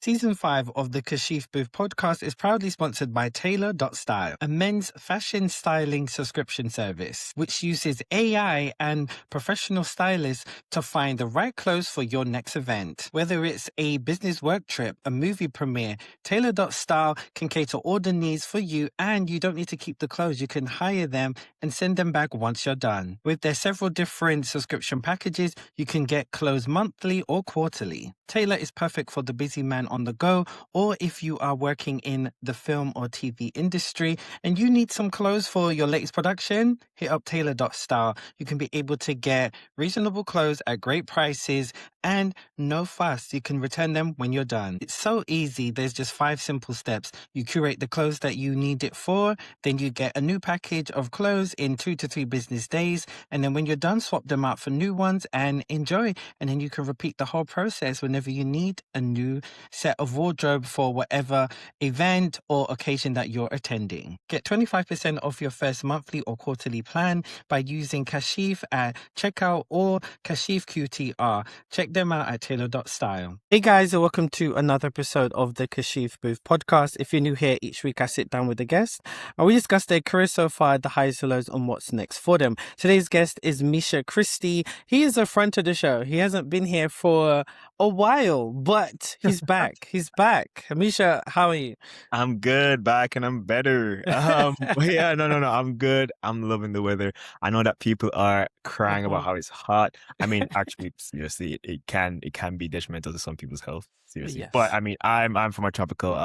Season 5 of the Kashif Booth podcast is proudly sponsored by Taylor.Style, a men's fashion styling subscription service, which uses AI and professional stylists to find the right clothes for your next event. Whether it's a business work trip, a movie premiere, Taylor.Style can cater all the needs for you, and you don't need to keep the clothes. You can hire them and send them back once you're done. With their several different subscription packages, you can get clothes monthly or quarterly. Taylor is perfect for the busy man on the go, or if you are working in the film or TV industry and you need some clothes for your latest production, hit up Taylor.Style. You can be able to get reasonable clothes at great prices and no fuss. You can return them when you're done. It's so easy. There's just 5 simple steps. You curate the clothes that you need it for, then you get a new package of clothes in 2 to 3 business days, and then when you're done, swap them out for new ones and enjoy. And then you can repeat the whole process whenever you need a new set of wardrobe for whatever event or occasion that you're attending. Get 25% off your first monthly or quarterly plan by using Kashif at checkout or Kashif QTR. Check them out at Taylor.Style. Hey guys, and welcome to another episode of the Kashif Booth podcast. If you're new here, each week I sit down with a guest and we discuss their career so far, the highs and lows, and what's next for them. Today's guest is Mischa Christie. He is a friend to the show. He hasn't been here for a while, but he's back. He's back. Mischa, how are you? I'm good, back, and I'm better. But yeah, no, I'm good. I'm loving the weather. I know that people are crying about how it's hot. I mean, actually, seriously, it can be detrimental to some people's health. Seriously, but Yes. I mean, I'm from a tropical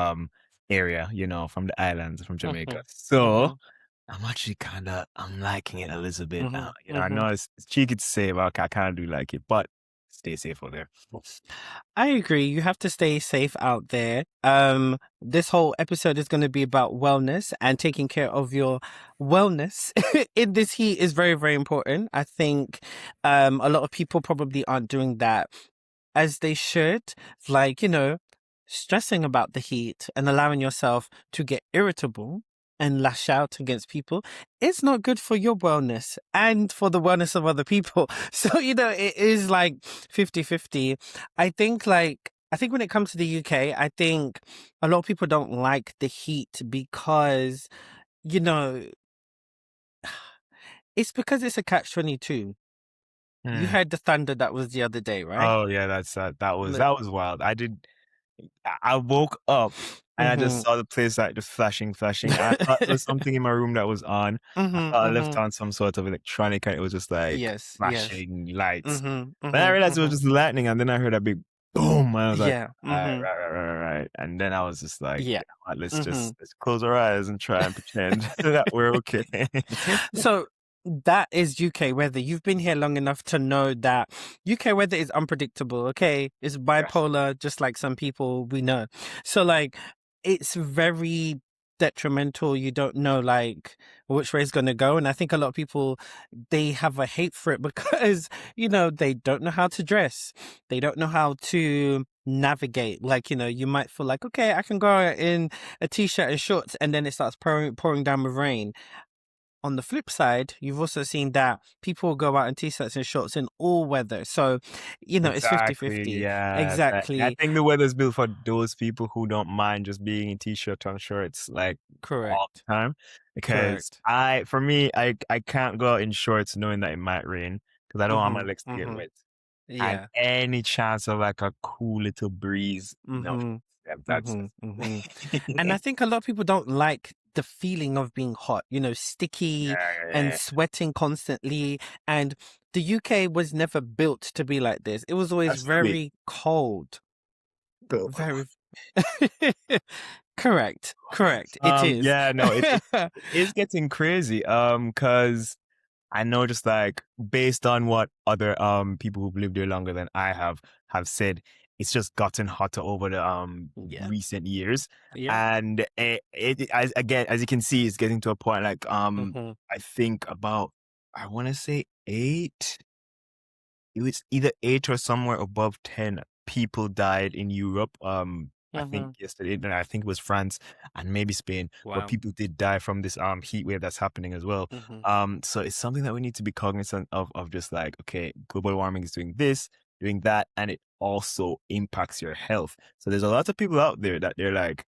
area, from the islands, from Jamaica. Mhm, So mhm, I'm actually I'm liking it a little bit. mhm, I mhm. know it's cheeky to say, but I kind of do like it. But stay safe out there. I agree. You have to stay safe out there. This whole episode is going to be about wellness, and taking care of your wellness in this heat is very, very important. I think a lot of people probably aren't doing that as they should. Like, stressing about the heat and allowing yourself to get irritable and lash out against people, it's not good for your wellness and for the wellness of other people. So, it is like 50-50. I think when it comes to the UK, I think a lot of people don't like the heat because, you know, it's because it's a catch-22. You Hmm. heard the thunder that was the other day, right? Oh yeah, that was wild. I woke up and I just Mm-hmm. saw the place like just flashing. I thought there was something in my room that was on. I Mm-hmm, thought I left mm-hmm. on some sort of electronic and it was just like Yes, yes. flashing lights. Mhm, Then I mhm, realized it was mhm. just lightning and then I heard a big boom and I was like, Yeah, right, mhm. right, right, right, right, right. And then I was just like, Yeah. yeah, all right, Mhm. let's close our eyes and try and pretend that we're okay. So that is UK weather. You've been here long enough to know that UK weather is unpredictable, okay? It's Yes. bipolar, just like some people we know. So like it's very detrimental. You don't know like which way it's gonna go. And I think a lot of people they have a hate for it because, they don't know how to dress. They don't know how to navigate. Like, you might feel like, okay, I can go out in a t-shirt and shorts, and then it starts pouring down with rain. On the flip side, you've also seen that people will go out in t-shirts and shorts in all weather. So, it's Exactly. 50-50. Yeah. I Exactly. think the weather's built for those people who don't mind just being in t-shirt and shorts like all Correct. the time. Because Correct. for me, I can't go out in shorts knowing that it might rain because I don't want my Mm-hmm. legs to get Mm-hmm. wet. And Yeah. any chance of like a cool little breeze, no, Mm-hmm. yeah, Mm-hmm. Mm-hmm. And I think a lot of people don't like the feeling of being hot, sticky and yeah, sweating constantly. And the UK was never built to be like this. It was always that's true. very cold. Cool. Very. Correct. Correct. It is. Yeah, no, it is getting crazy. Because I know just like based on what other people who've lived here longer than I have said, it's just gotten hotter over the Yeah. recent years. Yeah. And as you can see, it's getting to a point like Mm-hmm. I think about I wanna say 8. It was either 8 or somewhere above 10 people died in Europe. I think Mm-hmm. yesterday, and I think it was France and maybe Spain, where Wow. people did die from this heat wave that's happening as well. Mm-hmm. So it's something that we need to be cognizant of just like, okay, global warming is doing this, doing that, and it also impacts your health. So there's a lot of people out there that they're like,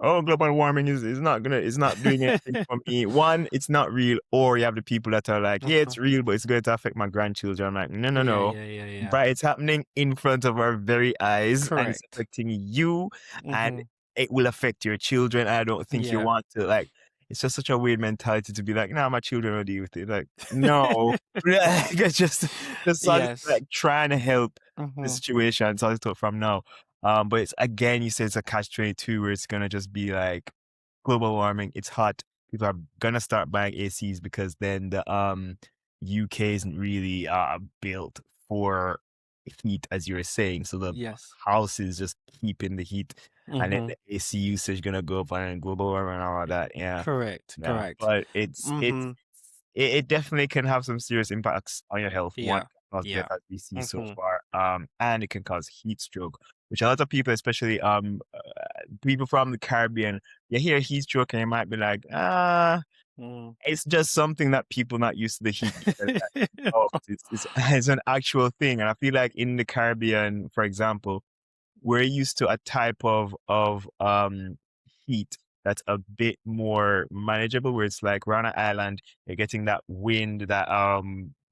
oh, global warming is not doing anything for me. One, it's not real. Or you have the people that are like, yeah, Uh-huh. it's real, but it's going to affect my grandchildren. I'm like, no, no, Yeah, no. yeah, yeah, yeah. But it's happening in front of our very eyes, and it's Correct. affecting you, and Mm-hmm. it will affect your children. I don't think you Yeah. want to like. It's just such a weird mentality to be like, nah, my children will deal with it. Like, no, it's just sort of Yes. like trying to help the Mm-hmm. situation, sort of from now. But it's again, you said it's a catch-22 where it's gonna just be like global warming. It's hot. People are gonna start buying ACs because then the UK isn't really built for heat, as you were saying. So the Yes. house is just keeping the heat, and then Mm-hmm. the AC usage gonna go up and global warming and all of that. Yeah, Correct. yeah. Correct. But Mm-hmm. it definitely can have some serious impacts on your health. One Yeah. can cause death, Yeah. as we see so Mm-hmm. far, and it can cause heat stroke, which a lot of people, especially people from the Caribbean, you hear heat stroke and you might be like, Mm. it's just something that people not used to the heat get. Oh, it's an actual thing, and I feel like in the Caribbean, for example, we're used to a type of heat that's a bit more manageable, where it's like we're on an island, you're getting that wind, that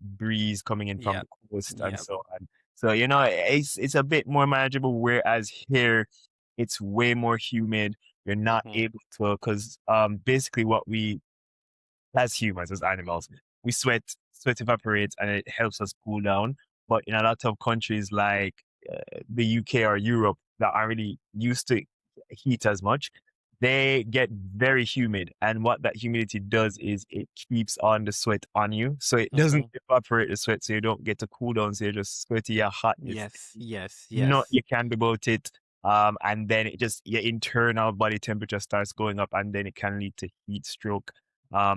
breeze coming in from Yeah. the coast and Yeah. so on. So, it's a bit more manageable, whereas here it's way more humid. You're not Mm-hmm. able to, because basically what we, as humans, as animals, we sweat evaporates and it helps us cool down. But in a lot of countries like the UK or Europe that aren't really used to heat as much, they get very humid. And what that humidity does is it keeps on the sweat on you. So it doesn't Mm-hmm. evaporate the sweat. So you don't get to cool down. So you're just sweaty, you're hot, you're Yes. Yes. not Yes. you can be about it. And then it just your internal body temperature starts going up, and then it can lead to heat stroke,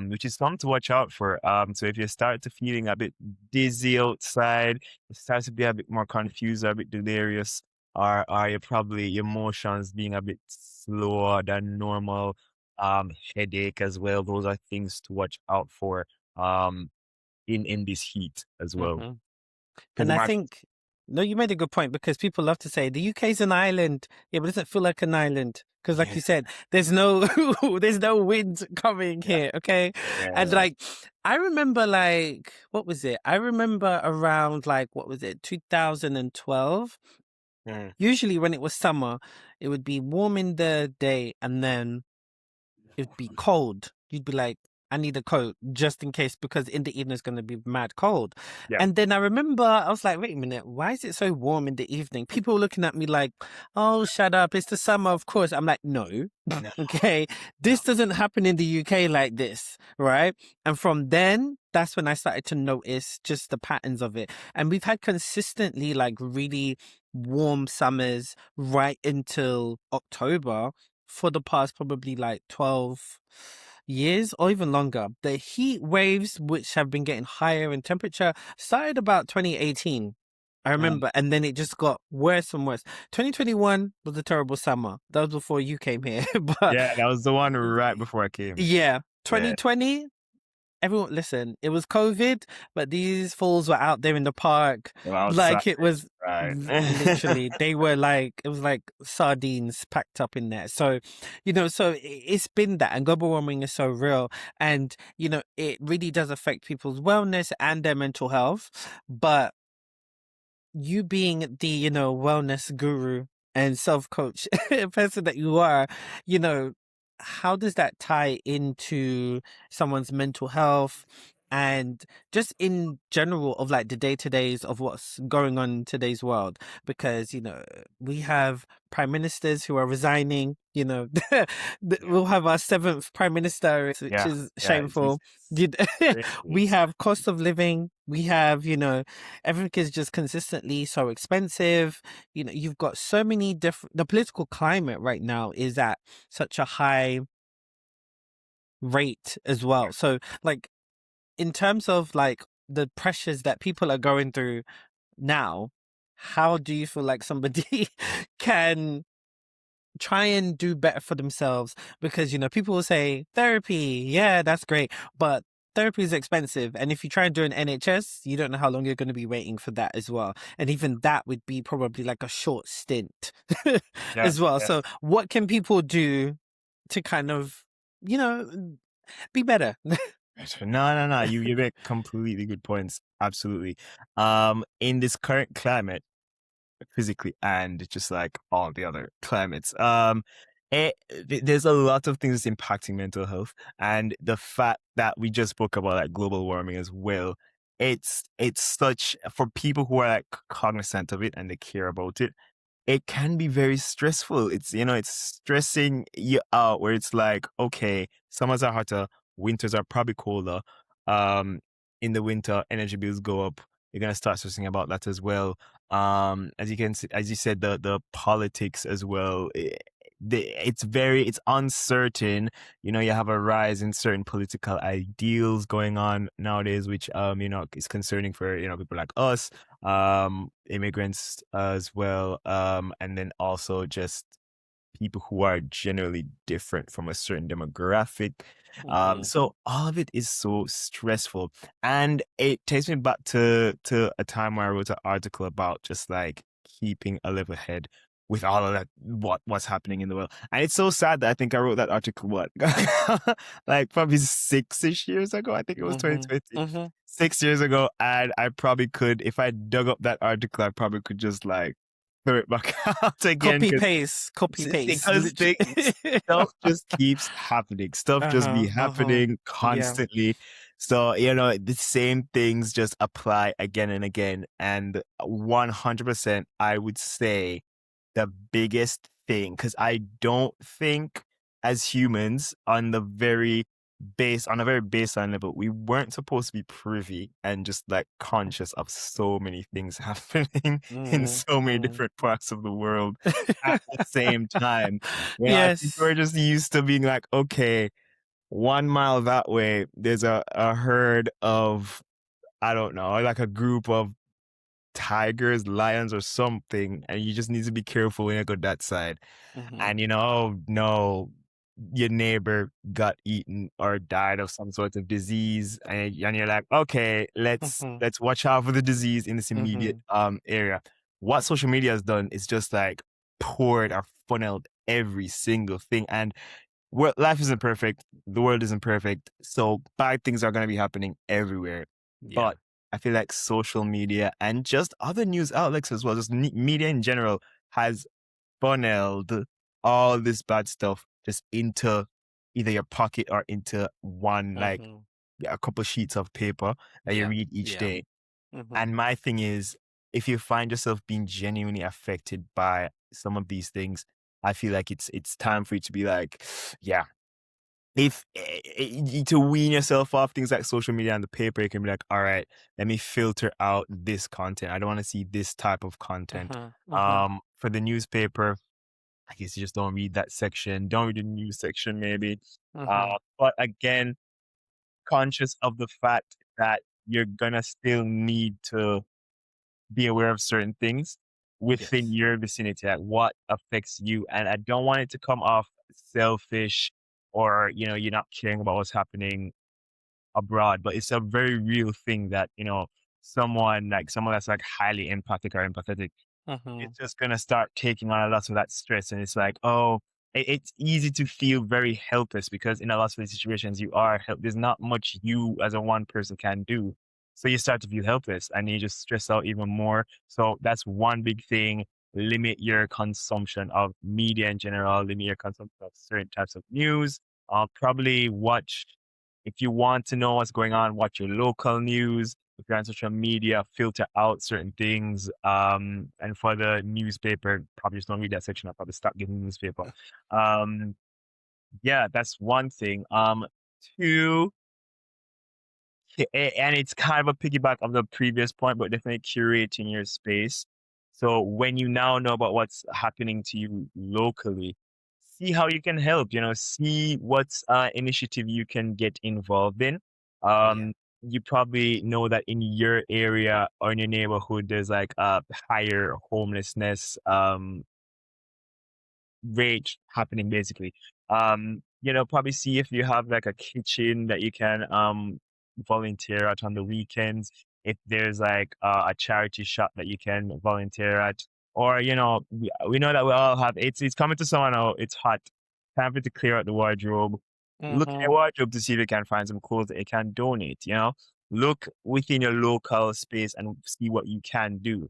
which is something to watch out for. So if you start to feeling a bit dizzy outside, it starts to be a bit more confused, or a bit delirious, or you probably your emotions being a bit slower than normal, headache as well. Those are things to watch out for, in this heat as well. Mm-hmm. Because And it I might, think, no, you made a good point because people love to say the UK's an island. Yeah, but it doesn't feel like an island. Because like yeah, you said, there's no there's no wind coming yeah, here, okay? And yeah. like I remember like what was it? I remember around like what was it, 2012? Mm. Usually when it was summer, it would be warm in the day and then it'd be cold. You'd be like, I need a coat just in case because in the evening it's going to be mad cold. Yeah. And then I remember I was like, wait a minute, why is it so warm in the evening? People were looking at me like, oh, shut up. It's the summer, of course. I'm like, no, No, okay. no. This doesn't happen in the UK like this, right? And from then, that's when I started to notice just the patterns of it. And we've had consistently like really warm summers right until October for the past probably like 12 years or even longer. The heat waves, which have been getting higher in temperature, started about 2018. I Mm. remember, and then it just got worse and worse. 2021 was a terrible summer. That was before you came here. But Yeah, that was the one right before I came. yeah, Yeah. 2020, everyone, listen, it was COVID, but these fools were out there in the park. They were outside, Like it was right. literally, they were like, it was like sardines packed up in there. So, so it's been that. And global warming is so real. And, it really does affect people's wellness and their mental health. But you being the, wellness guru and self coach person that you are, you know, how does that tie into someone's mental health and just in general of like the day to days of what's going on in today's world? Because, we have prime ministers who are resigning, Yeah. we'll have our seventh prime minister, which Yeah. is Yeah. shameful. It's crazy. We It's have cost of living. We have, everything is just consistently so expensive. You've got so many different, the political climate right now is at such a high rate as well. So like in terms of like the pressures that people are going through now, how do you feel like somebody can try and do better for themselves? Because, people will say therapy, yeah, that's great. But therapy is expensive, and if you try and do an NHS, you don't know how long you're going to be waiting for that as well. And even that would be probably like a short stint Yeah, as well. yeah. So, what can people do to kind of, you know, be better? No. You make completely good points. Absolutely. In this current climate, physically and just like all the other climates. There's a lot of things impacting mental health, and the fact that we just spoke about like global warming as well. It's such for people who are like cognizant of it and they care about it. It can be very stressful. It's stressing you out where it's like, okay, summers are hotter, winters are probably colder. Um, in the winter, energy bills go up. You're gonna start stressing about that as well. As you said, the politics as well. It's uncertain. You have a rise in certain political ideals going on nowadays, which is concerning for people like us, immigrants as well, and then also just people who are generally different from a certain demographic. Mhm, So all of it is so stressful, and it takes me back to a time where I wrote an article about just like keeping a level head with all of that what's happening in the world. And it's so sad that I think I wrote that article like probably 6-ish years ago. I think it was mhm, 2020. mhm. 6 years ago, and I probably could, if I dug up that article, I probably could just like throw it back out again Copy paste, because literally. stuff just keeps happening. Stuff just be Uh-huh, uh-huh. happening Yeah. constantly. So, the same things just apply again and again. And 100%, I would say the biggest thing, because I don't think as humans on a very baseline level, we weren't supposed to be privy and just like conscious of so many things happening in Mm, so many mm. different parts of the world at the same time. I think Yes. we're just used to being like, okay, 1 mile that way, there's a herd of, I don't know, like a group of tigers, lions, or something, and you just need to be careful when you go that side. Mhm, And oh no, your neighbor got eaten or died of some sort of disease, and you're like, okay, let's mhm, let's watch out for the disease in this immediate mhm. area. What social media has done is just like poured or funneled every single thing, and life isn't perfect, the world isn't perfect, so bad things are going to be happening everywhere. Yeah. But I feel like social media and just other news outlets as well, just media in general, has funneled all this bad stuff just into either your pocket or into one, like, Mhm. a couple sheets of paper that you Yeah. read each Yeah. day. Mhm. And my thing is, if you find yourself being genuinely affected by some of these things, I feel like it's time for you to be like, yeah. If to wean yourself off things like social media and the paper, you can be like, all right, let me filter out this content. I don't want to see this type of content. Mhm, mhm, For the newspaper, I guess you just don't read that section. Don't read the news section, maybe. mhm. But again, conscious of the fact that you're gonna still need to be aware of certain things within Yes. your vicinity, like what affects you. And I don't want it to come off selfish or, you're not caring about what's happening abroad, but it's a very real thing that, someone that's like highly empathic or empathetic, Mhm. it's just gonna start taking on a lot of that stress. And it's like, oh, it's easy to feel very helpless because in a lot of these situations you are there's not much you as a one person can do. So you start to feel helpless and you just stress out even more. So that's one big thing. Limit your consumption of media in general, limit your consumption of certain types of news. Probably watch, if you want to know what's going on, watch your local news. If you're on social media, filter out certain things. And for the newspaper, probably just don't read that section. I'll probably stop getting the newspaper. Um, yeah, that's one thing. Two, and it's kind of a piggyback of the previous point, but definitely curating your space. So when you now know about what's happening to you locally, see how you can help, see what's initiative you can get involved in. Yeah. You probably know that in your area or in your neighborhood, there's like a higher homelessness rate happening basically. Probably see if you have like a kitchen that you can volunteer at on the weekends. If there's like a charity shop that you can volunteer at, or we know that we all have it's coming to summer now. It's hot. Time for it to clear out the wardrobe. Look in your Mm-hmm. wardrobe to see if you can find some clothes that you can donate. Look within your local space and see what you can do.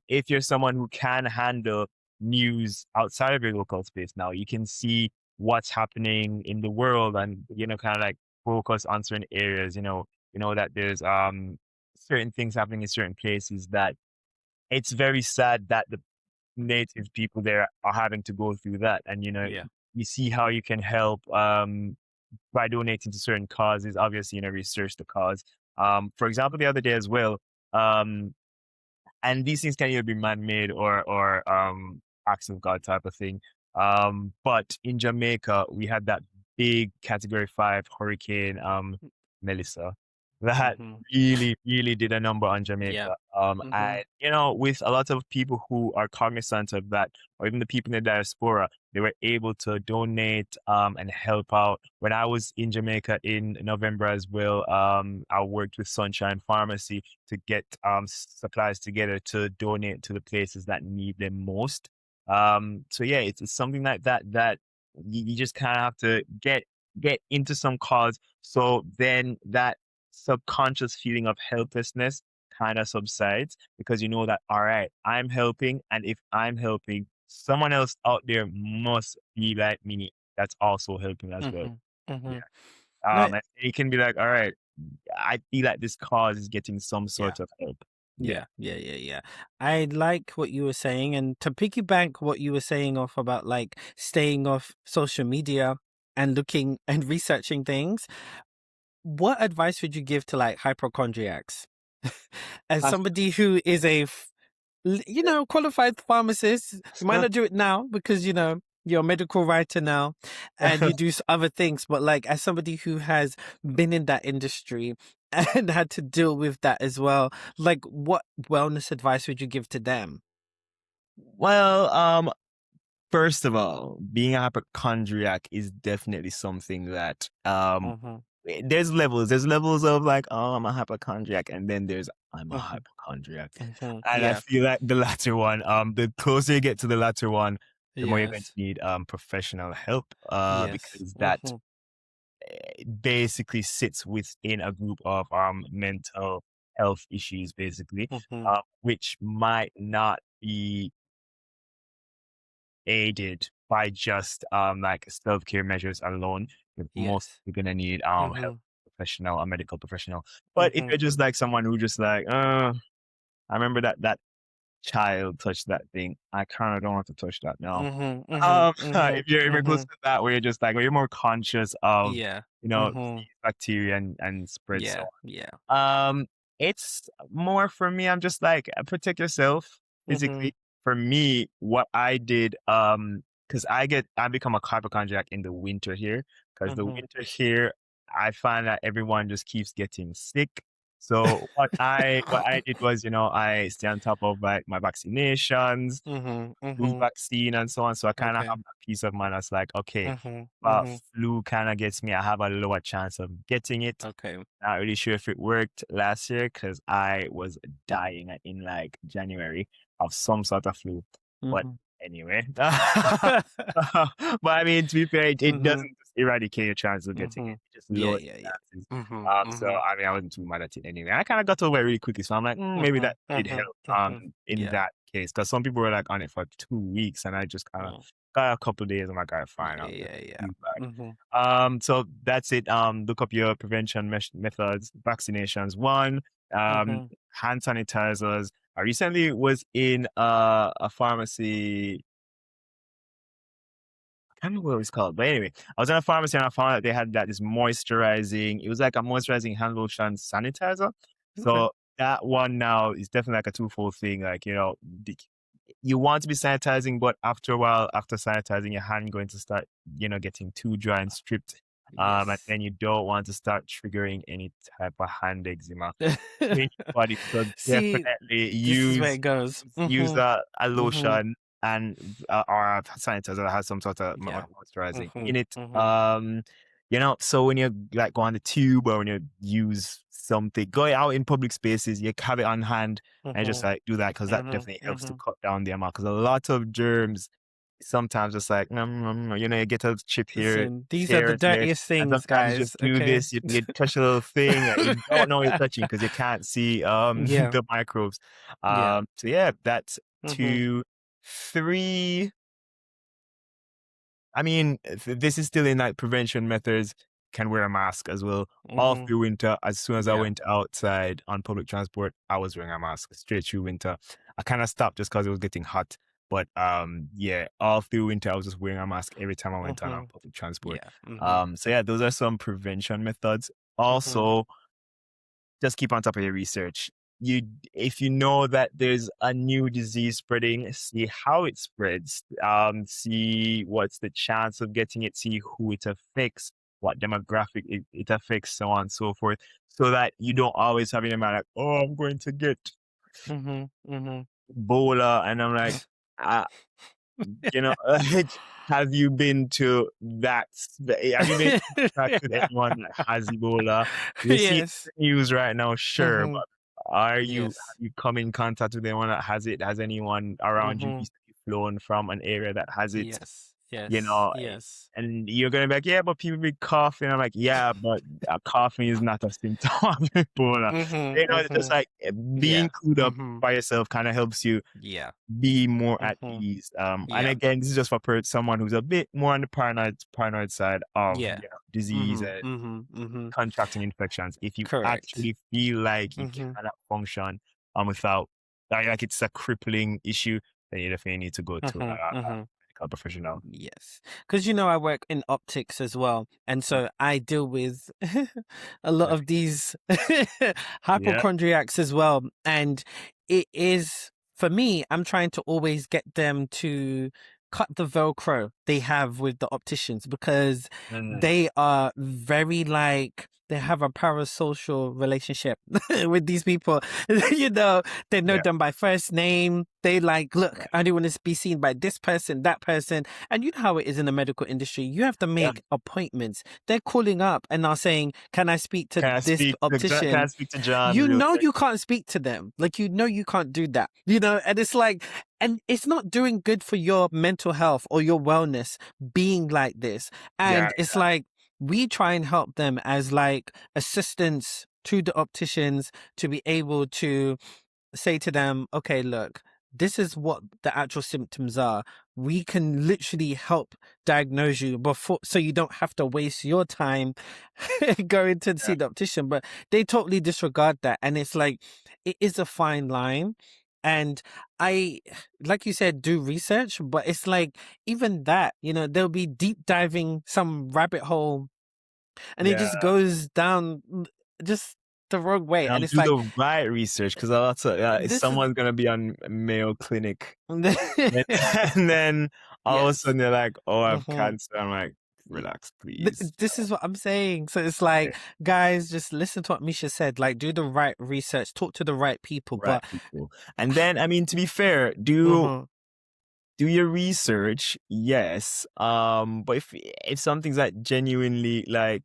If you're someone who can handle news outside of your local space now, you can see what's happening in the world and kind of like focus on certain areas. That there's certain things happening in certain places that it's very sad that the native people there are having to go through that. And Yeah. you see how you can help by donating to certain causes. Obviously, research the cause. For example, the other day as well, and these things can either be man-made or acts of God type of thing. But in Jamaica, we had that big Category 5 hurricane, Melissa, that Mm-hmm. really, really did a number on Yeah. Jamaica. Mm-hmm. And with a lot of people who are cognizant of that, or even the people in the diaspora, they were able to donate and help out. When I was in Jamaica in November as well, I worked with Sunshine Pharmacy to get supplies together to donate to the places that need them most. So yeah, it's something like that you just kind of have to get into some cause. So then that subconscious feeling of helplessness kind of subsides because you know that, all right, I'm helping. And if I'm helping, someone else out there must be like me that's also helping as well. Mm-hmm. Mm-hmm. Yeah. No, And it can be like, all right, I feel like this cause is getting some yeah. sort of help. Yeah. Yeah, yeah, yeah, yeah. I like what you were saying, and to piggyback what you were saying off about like staying off social media and looking and researching things, what advice would you give to like hypochondriacs? As That's- somebody who is qualified pharmacist, you might not do it now because you're a medical writer now and you do other things, but like as somebody who has been in that industry and had to deal with that as well, like what wellness advice would you give to them? well, first of all, being a hypochondriac is definitely something that Mm-hmm. there's levels. There's levels of like, oh, I'm a hypochondriac, and then there's I'm a Mm-hmm. hypochondriac. Mm-hmm. And I Yeah. feel like the latter one, the closer you get to the latter one, the more you're going to Yes. need professional help, Yes. because that Mm-hmm. basically sits within a group of mental health issues, basically, Mm-hmm. which might not be aided by just like self-care measures alone. You're Yes. mostly gonna need Mm-hmm. health professional, a medical professional. But if Mm-hmm. you're just like someone who just like, I remember that child touched that thing. I kind of don't want to touch that now. Mm-hmm. Mm-hmm. Mm-hmm. If you're close Mm-hmm. to that, where you're just like, where you're more conscious of, Yeah. disease, Mm-hmm. bacteria and spread so Yeah. Yeah. it's more for me, I'm just like, protect yourself Mm-hmm. physically. For me, what I did, because I become a hypochondriac in the winter here, because the Mm-hmm. winter here, I find that everyone just keeps getting sick. So what I did was, I stay on top of like my vaccinations, Mm-hmm. flu Mm-hmm. vaccine and so on. So I kind of Okay. have that peace of mind. I was like, okay, Mm-hmm. Mm-hmm. flu kind of gets me, I have a lower chance of getting it. Okay. Not really sure if it worked last year because I was dying in like January of some sort of flu. But Mm-hmm. anyway, but I mean, to be fair, it Mm-hmm. doesn't just eradicate your chance of getting Mm-hmm. it. It just Yeah, lowers yeah, the yeah. chances. Mm-hmm. So Mm-hmm. I mean, I wasn't too mad at it anyway. I kind of got over it really quickly, so I'm like, maybe Mm-hmm. that did Mm-hmm. help. Mm-hmm. In Yeah. that case, because some people were like on it for 2 weeks, and I just kind of Mm. got a couple of days. I'm like, all right, fine, Yeah, I'll just yeah, yeah. feel bad. Mm-hmm. So that's it. Look up your prevention methods, vaccinations, one, Mm-hmm. hand sanitizers. I recently was in a pharmacy. I can't remember what it was called, but anyway, I was in a pharmacy and I found that they had this moisturizing. It was like a moisturizing hand lotion sanitizer. Okay. So that one now is definitely like a twofold thing. Like, you want to be sanitizing, but after a while, after sanitizing, your hand going to start, getting too dry and stripped. And Yes. then you don't want to start triggering any type of hand eczema in your body. So See, definitely this is where use it goes. use Mm-hmm. a Mm-hmm. lotion and or a sanitizer that has some sort of Yeah. moisturizing Mm-hmm. in it. Mm-hmm. so when you like go on the tube or when you use something, go out in public spaces, you have it on hand and just Mm-hmm. like do that because that Mm-hmm. definitely helps to Mm-hmm. cut down the amount. Because a lot of germs sometimes just like you get a chip here, Listen, these are here the and there, dirtiest and things, sometimes you guys. just do Okay. this, you touch a little thing that you don't know you're touching because you can't see Yeah. the microbes. Yeah. So yeah, that's Mm-hmm. 2, 3. I mean, this is still in like prevention methods. Can wear a mask as well. All Mm-hmm. through winter, as soon as I Yeah. went outside on public transport, I was wearing a mask straight through winter. I kind of stopped just because it was getting hot. But yeah, all through winter, I was just wearing a mask every time I went on Mm-hmm. public transport. Yeah. Mm-hmm. So yeah, those are some prevention methods. Mm-hmm. Also, just keep on top of your research. If you know that there's a new disease spreading, see how it spreads, see what's the chance of getting it, see who it affects, what demographic it affects, so on and so forth, so that you don't always have in your mind like, oh, I'm going to get Mm-hmm. Mm-hmm. Ebola, and I'm like, uh, like, have you been to that? Have you been in contact with anyone that has Ebola? You see it Yes. in the news right now, sure, Mm-hmm. but have Yes. you come in contact with anyone that has it? Has anyone around you Mm-hmm. recently flown from an area that has it? Yes. You Yes. know, Yes. and you're gonna be like, yeah, but people be coughing. I'm like, yeah, but coughing is not a symptom of Ebola. Mm-hmm. It's just Mm-hmm. like being Yeah. clued up Mm-hmm. by yourself kind of helps you Yeah. be more at Mm-hmm. ease. And Yeah. again, this is just for someone who's a bit more on the paranoid side of Yeah. disease Mm-hmm. and Mm-hmm. Mm-hmm. contracting infections. If you Correct. actually feel like you Mm-hmm. cannot function without like it's a crippling issue, then you definitely need to go to a Mm-hmm. Mm-hmm. medical professional. Yes, because I work in optics as well, and so I deal with a lot of these Yeah. hypochondriacs as well. And it is, for me, I'm trying to always get them to cut the Velcro they have with the opticians because Mm, they are very like, they have a parasocial relationship with these people. They know yeah. them by first name. They like, look, Yeah. I don't want to be seen by this person, that person. And you know how it is in the medical industry. You have to Yeah. make appointments. They're calling up and are saying, can I speak to this Can I optician? speak to John You real know quick? you can't speak to them. Like, you can't do that. And it's like, and it's not doing good for your mental health or your wellness being like this. Yeah. And it's like, we try and help them as like assistants to the opticians to be able to say to them, okay, look, this is what the actual symptoms are. We can literally help diagnose you before, so you don't have to waste your time going to Yeah. see the optician. But they totally disregard that. And it's like, it is a fine line. And I, like you said, do research, but it's like, even that, they'll be deep diving some rabbit hole and it Yeah. just goes down just the wrong way. And it's Do like, the right research because a lot of this is, someone's gonna be on Mayo Clinic. And and then all of a yes. sudden they're like, "Oh, I have Hmm. cancer." I'm like, "Relax, please." This is what I'm saying. So it's Yeah, like, guys, just listen to what Misha said. Like, do the right research, talk to the right people. right But, people. And then, I mean, to be fair, mhm, do your research, yes. But if something's like genuinely like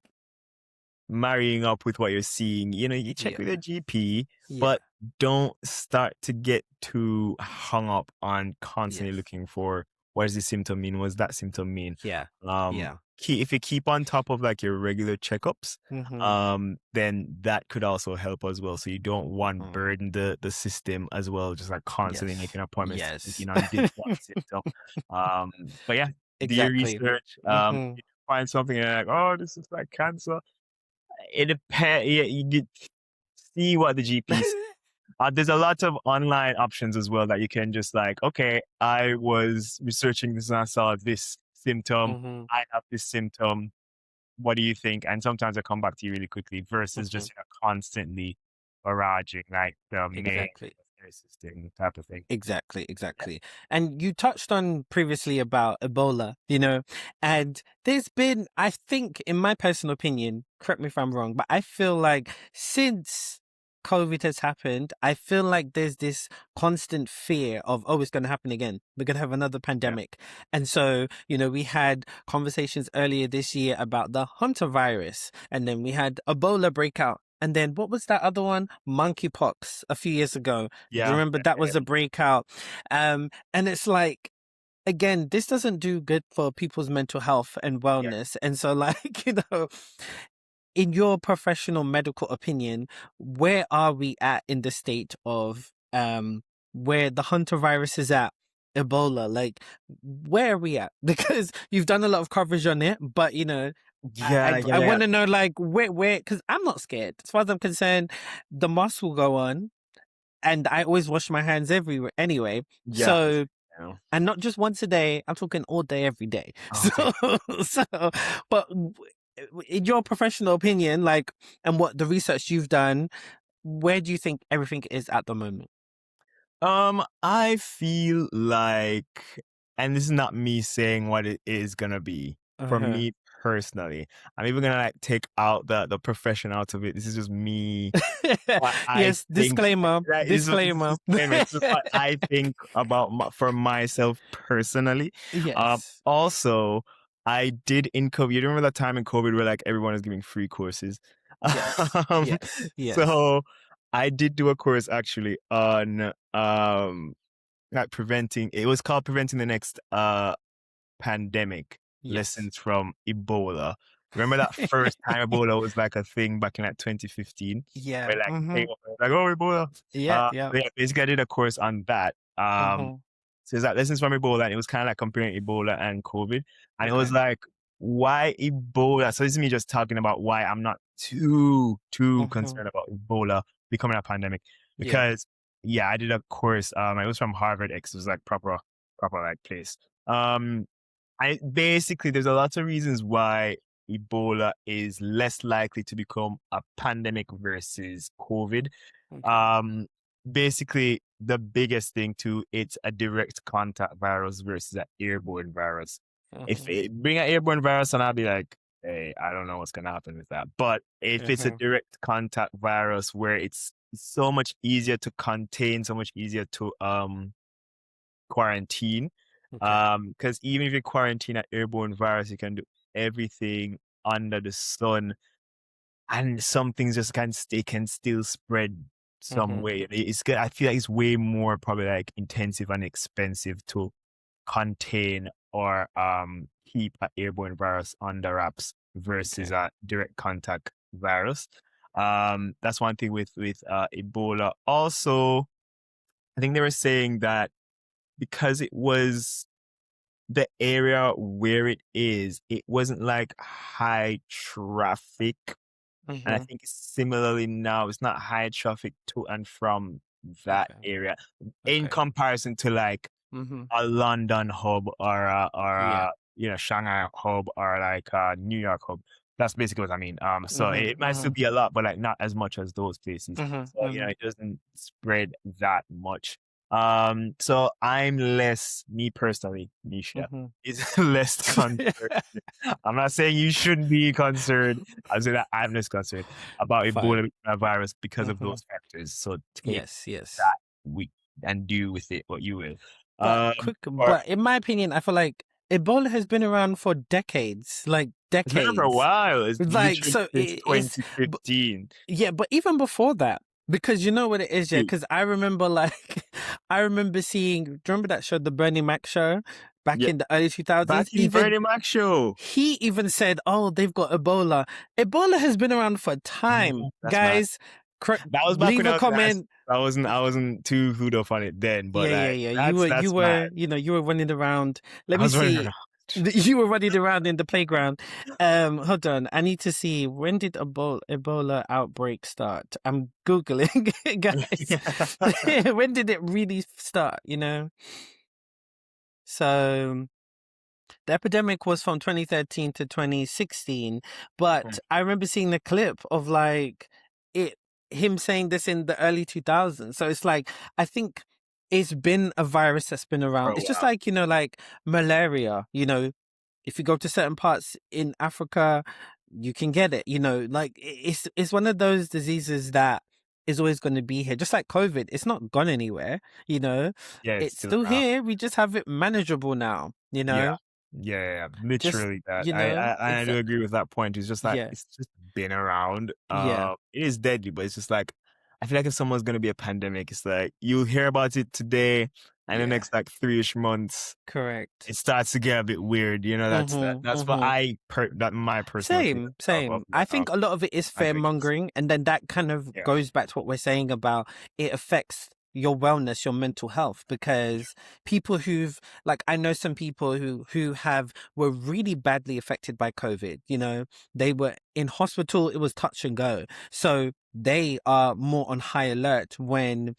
marrying up with what you're seeing, you check yeah, with your GP, yeah, but don't start to get too hung up on constantly yes, looking for what does this symptom mean? What does that symptom mean? yeah, yeah. If you keep on top of like your regular checkups, Mm-hmm, then that could also help as well. So you don't want mm, burden the system as well, just like constantly yes, making appointments, yes. thinking on this one symptom. But yeah, do your Exactly. research. Mm-hmm. You find something and you're like, oh, this is like cancer. It depends. Yeah, you did see what the GPs. There's a lot of online options as well that you can just like, okay, I was researching this and I saw this symptom. Mm-hmm, I have this symptom. What do you think? And sometimes I come back to you really quickly versus mm-hmm. just constantly barraging like the main Exactly. system type of thing. Exactly, Yeah. exactly. And you touched on previously about Ebola, and there's been, I think, in my personal opinion, correct me if I'm wrong, but I feel like since COVID has happened, I feel like there's this constant fear of, oh, it's going to happen again. We're going to have another Yeah. pandemic. And so, we had conversations earlier this year about the Hunter virus, and then we had Ebola breakout. And then what was that other one? Monkeypox a few years ago. Yeah. Remember that was a breakout. And it's like, again, this doesn't do good for people's mental health and Yeah. wellness. And so, like, in your professional medical opinion, where are we at in the state of where the Hunter virus is at? Ebola, like, where are we at? Because you've done a lot of coverage on it, but Yeah. I Yeah. want to know, like, where, because I'm not scared. As far as I'm concerned, the mask will go on, and I always wash my hands everywhere anyway. Yeah. So, Yeah. and not just once a day, I'm talking all day, every day. Okay. So, but in your professional opinion, like, and what the research you've done, where do you think everything is at the moment? I feel like, and this is not me saying what it is gonna be. For Uh-huh. me personally, I'm even gonna like take out the profession out of it. This is just me. What I Yes, think. disclaimer, Right, this is disclaimer. disclaimer. It's just what I think about for myself personally. Yes, Also, I did in COVID. You remember that time in COVID where like everyone is giving free courses. yes, Um, yes, yes, so I did do a course actually on like preventing. It was called preventing the next pandemic, yes. lessons from Ebola. Remember that first time Ebola was like a thing back in like 2015, Yeah. where like it Mm-hmm. came up, like, oh, Ebola. Yeah, yeah. Yeah, basically I did a course on that. Mm-hmm. So it's like lessons from Ebola, and it was kind of like comparing Ebola and COVID, and it was Okay. like, why Ebola? So this is me just talking about why I'm not too Mm-hmm. concerned about Ebola becoming a pandemic, Yeah. because yeah, I did a course. It was from Harvard X. It was like proper like place. Um, I basically there's a lot of reasons why Ebola is less likely to become a pandemic versus COVID. Okay. Um, Basically the biggest thing too, it's a direct contact virus versus an airborne virus. If Mm-hmm. it bring an airborne virus, and I'll be like, hey, I don't know what's gonna happen with that. But if it's a Mm-hmm. direct contact virus where it's so much easier to contain, so much easier to quarantine. Okay. Because even if you quarantine an airborne virus, you can do everything under the sun, and some things just can still spread some Mm-hmm. way. It's good. I feel like it's way more probably like intensive and expensive to contain or keep an airborne virus under wraps versus Okay. a direct contact virus. That's one thing with Ebola. Also, I think they were saying that because it was the area where it wasn't like high traffic. And I Mm-hmm. think similarly now, it's not high traffic to and from that Okay. area in Okay. comparison to like Mm-hmm. a London hub or Yeah. Shanghai hub or like a New York hub. That's basically what I mean. So Mm-hmm. it might Mm-hmm. still be a lot, but like not as much as those places. Mm-hmm. So Mm-hmm. it doesn't spread that much. So I'm less, me personally, Misha, Mm-hmm. is less concerned. I'm not saying you shouldn't be concerned. I'm saying that I'm less concerned about Fine. Ebola virus because of Mm-hmm. those factors. So take Yes, yes. that week and do with it what you will. Or But in my opinion, I feel like Ebola has been around for decades, like it's been there for a decades. while. It's Like, literally so since it's, 2015. yeah, but even before that, because you know what it is, yeah, Hey, because I remember, like, I remember seeing, do you remember that show, the Bernie Mac show, back yeah, in the early back 2000s? in Bernie Mac show. He even said, oh, they've got Ebola. Ebola has been around for time. That's mad. Guys, That was back leave when a I was last. comment. I wasn't too hood up on it then, but Yeah. like You that's mad. were, you were running around. Let I me was running see. around. You were running around in the playground. Hold on. I need to see, when did Ebola outbreak start? I'm Googling, guys. When did it really start, So the epidemic was from 2013 to 2016, but I remember seeing the clip of like it him saying this in the early 2000s. So it's like, I think it's been a virus that's been For around. a It's just while. like, like malaria, if you go to certain parts in Africa, you can get it, like it's one of those diseases that is always going to be here. Just like COVID, it's not gone anywhere, you know. Yeah, it's It's still still around. here. We just have it manageable now, you Yeah. know. Yeah, Just, literally that. you know, I do agree with that point. It's just like yeah, it's just been around. yeah, It is deadly, but it's just like I feel like if someone's gonna be a pandemic, it's like you'll hear about it today, and the yeah, next like 3-ish months, correct. it starts to get a bit weird. You know, that's what Mm-hmm. that my personal opinion Same, of same. I what think a lot of it is fear pandemic is. mongering, and then that kind of Yeah, goes back to what we're saying about it affects your wellness, your mental health, because people who've like I know some people who have were really badly affected by COVID, you know, they were in hospital, it was touch and go. So they are more on high alert when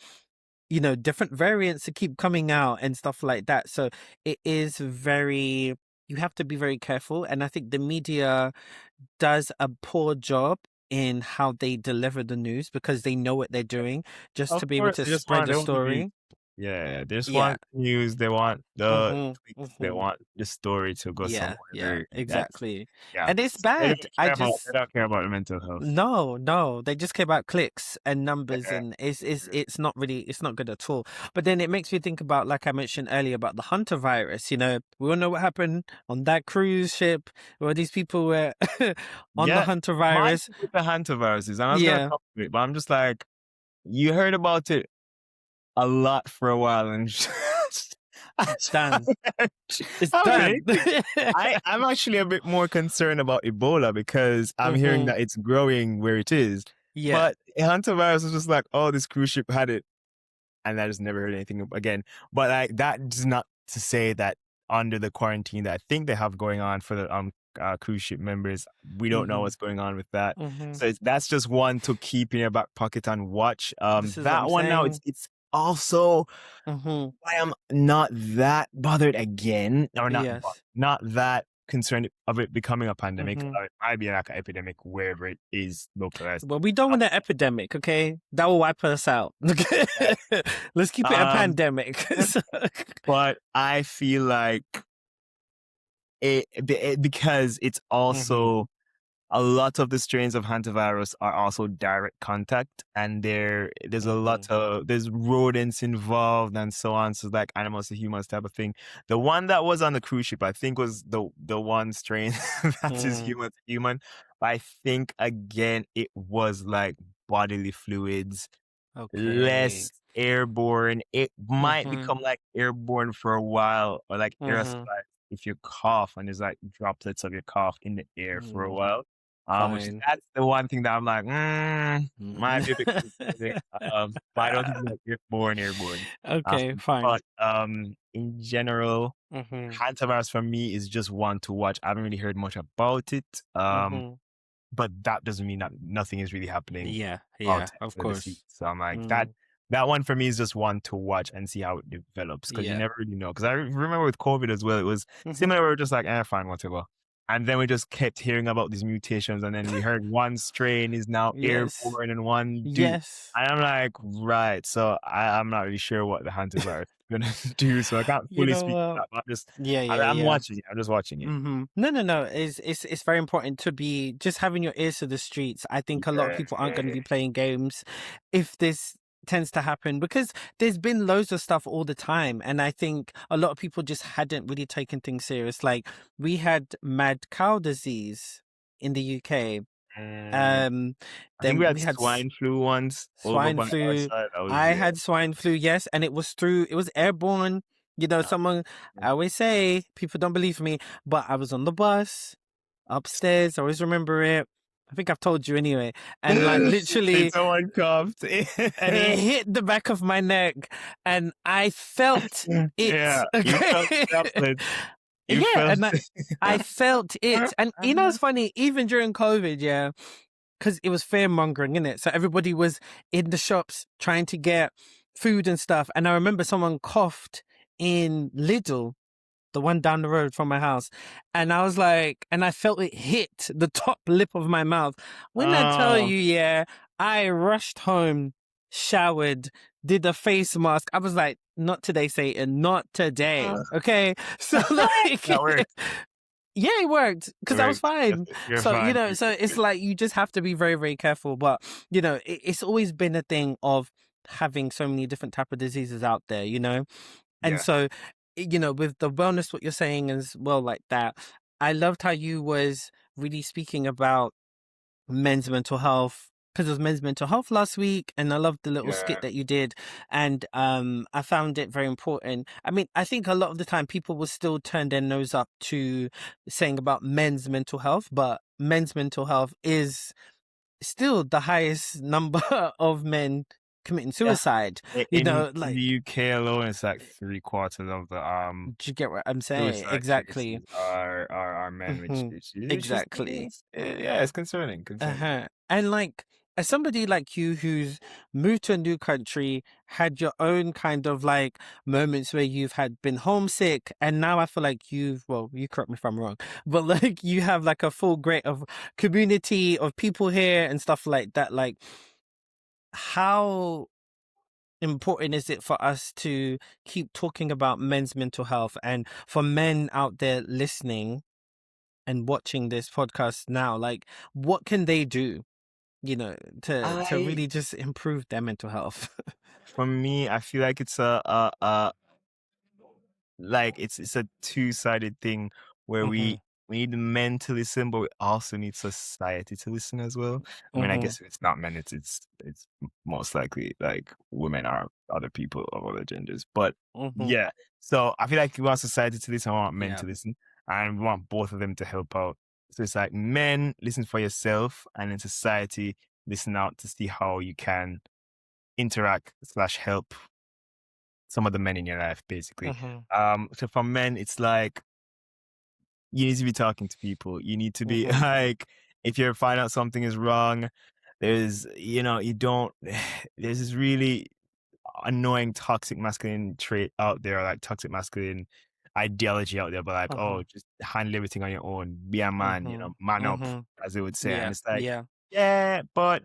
you know different variants keep coming out and stuff like that. So it is very you have to be very careful, and I think the media does a poor job in how they deliver the news because they know what they're doing just of to be able course to spread a they want the views. story. Yeah, they just Yeah. want news. They want the Mm-hmm. tweets. They Mm-hmm. want the story to go Yeah, yeah, somewhere. That's exactly. yeah. And it's They don't bad. I care about they just don't care about the mental health. no, no, they just care about clicks and numbers, Yeah. and it's not really it's not good at all. But then it makes me think about, like I mentioned earlier, about the Hunter virus. You know, we all know what happened on that cruise ship where these people were on the Yeah, Hunter my virus. thing with the hantaviruses, and I was gonna Yeah, talk to it, but I'm just like, you heard about it a lot for a while, and I done. It's haven't heard done. anything. I'm actually a bit more concerned about Ebola because I'm hearing Mm-hmm. that it's growing where it is. Yeah. But hantavirus was just like, oh, this cruise ship had it, and I just never heard anything again. But like that is not to say that under the quarantine that I think they have going on for the cruise ship members, we don't know Mm-hmm. what's going on with that. Mm-hmm. So that's just one to keep in your back pocket and watch. This is what I'm That one now saying. it's also Mm-hmm. I am not that bothered again, or Yes. not that concerned of it becoming a pandemic. Mm-hmm. It might be like an epidemic wherever it is localized. Well, we don't want an epidemic, okay? That will wipe us out. Let's keep it a Um, pandemic. but I feel like because it's Mm-hmm. also a lot of the strains of hantavirus are also direct contact, and there's a Mm-hmm. lot of there's rodents involved and so on, so like animals to humans type of thing. The one that was on the cruise ship, I think, was the one strain that is Mm-hmm. human to human. But I think again it was like bodily fluids, Okay. less airborne. It might Mm-hmm. become like airborne for a while, or like Mm-hmm. aerosolized if you cough and there's like droplets of your cough in the air for a Mm-hmm. while. Which is Fine. that's the one thing that I'm like, might be a bit concerning. But I don't think it's like airborne. Okay, fine. But in general, Mm-hmm. hantavirus for me is just one to watch. I haven't really heard much about it. Mm-hmm. But that doesn't mean that nothing is really happening Yeah, yeah, outside of of the sea. course. So I'm like Mm-hmm. that one for me is just one to watch and see how it develops because you Yeah. never really know. Because I remember with COVID as well, it was Mm-hmm. similar. We were just like, fine, whatever. And then we just kept hearing about these mutations, and then we heard one strain is now Yes. airborne and one do. Yes. And I'm like, right. So I'm not really sure what the hantavirus is gonna do. So I can't You fully know speak to what? that. But Yeah, yeah, I'm yeah. watching it. I'm just watching it. Mm-hmm. No, no, no. It's very important to be just having your ears to the streets. I think a lot of Yeah, people aren't going to yeah. be playing games if this tends to happen because there's been loads of stuff all the time, and I think a lot of people just hadn't really taken things serious. Like we had mad cow disease in the UK. Mm, Um, I think then we had we had swine flu once over swine by our flu. side. That was I yeah. had swine flu, yes, and it was airborne. You know, someone I always say people don't believe me, but I was on the bus upstairs. I always remember it. I think I've told you anyway. And like And literally, someone coughed. and it hit the back of my neck, and I felt it. Yeah, you felt Okay. droplets. You Yeah, felt. and I felt it. And you know, it's funny, even during COVID, yeah, because it was fear mongering, innit? So everybody was in the shops trying to get food and stuff. And I remember someone coughed in Lidl, the one down the road from my house. And I was like, and I felt it hit the top lip of my mouth. When I tell Oh, you, yeah, I rushed home, showered, did a face mask. I was like, not today, Satan, not today. Okay. So like, that worked. Yeah, it worked because I was fine. You're So, fine. so it's like you just have to be very, very careful. But, it's always been a thing of having so many different type of diseases out there, And Yeah. so, with the wellness, what you're saying as well, like that, I loved how you was really speaking about men's mental health because it was men's mental health last week, and I loved the little skit Yeah. that you did, and I found it very important. I mean, I think a lot of the time people will still turn their nose up to saying about men's mental health, but men's mental health is still the highest number of men committing Yeah. suicide. In the Like, UK alone, it's like 3/4 of the do you get what I'm saying? suicide Exactly. cases are men, which Hmm. which is Exactly. yeah, it's concerning. Concerning. Uh-huh. And like, as somebody like you who's moved to a new country, had your own kind of like moments where you've had been homesick, and now I feel like well, you correct me if I'm wrong, but like you have like a full grade of community of people here and stuff like that. Like, how important is it for us to keep talking about men's mental health, and for men out there listening and watching this podcast now, like, what can they do? To I really just improve their mental health. For me, I feel like it's a like it's a two-sided thing where Mhm, we need the men to listen, but we also need society to listen as well. I mean, I mhm, guess if it's not men, it's most likely like women or other people of other genders. But mhm. yeah, so I feel like we want society to listen, I want men Yeah. to listen, and we want both of them to help out. So it's like men listen for yourself, and in society listen out to see how you can interact slash help some of the men in your life, basically. Mhm, So for men, it's like you need to be talking to people. You need to be mhm, like, if you find out something is wrong, you don't, there's this really annoying toxic masculine trait out there, like toxic masculine ideology out there, but like, oh, mhm, just handle everything on your own, be a man, mhm, man up, mhm. as they would say. And Yeah, it's like, yeah. yeah, but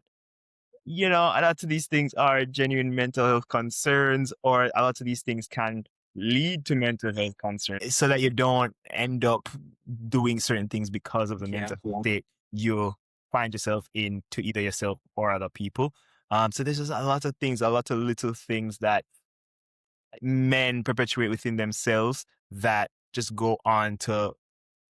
a lot of these things are genuine mental health concerns, or a lot of these things can lead to mental health concerns, so that you don't end up doing certain things because of the Yeah. mental health state you find yourself in, to either yourself or other people. So there's just a lot of things, a lot of little things that men perpetuate within themselves that just go on to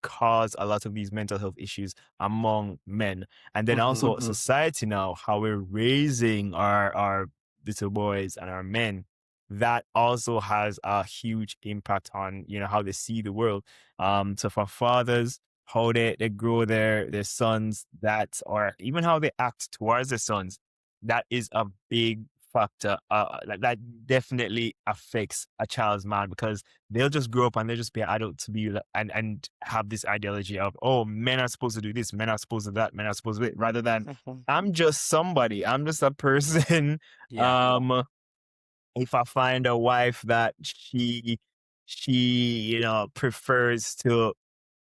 cause a lot of these mental health issues among men. And then Mhm, also society now, how we're raising our little boys and our men, that also has a huge impact on, how they see the world. So for fathers, how they grow their sons, that, or even how they act towards their sons, that is a big factor. Like that definitely affects a child's mind, because they'll just grow up and they'll just be an adult to be and have this ideology of, oh, men are supposed to do this, men are supposed to that, men are supposed to it, rather than mhm. I'm just somebody, I'm just a person. Yeah. um if I find a wife that she prefers to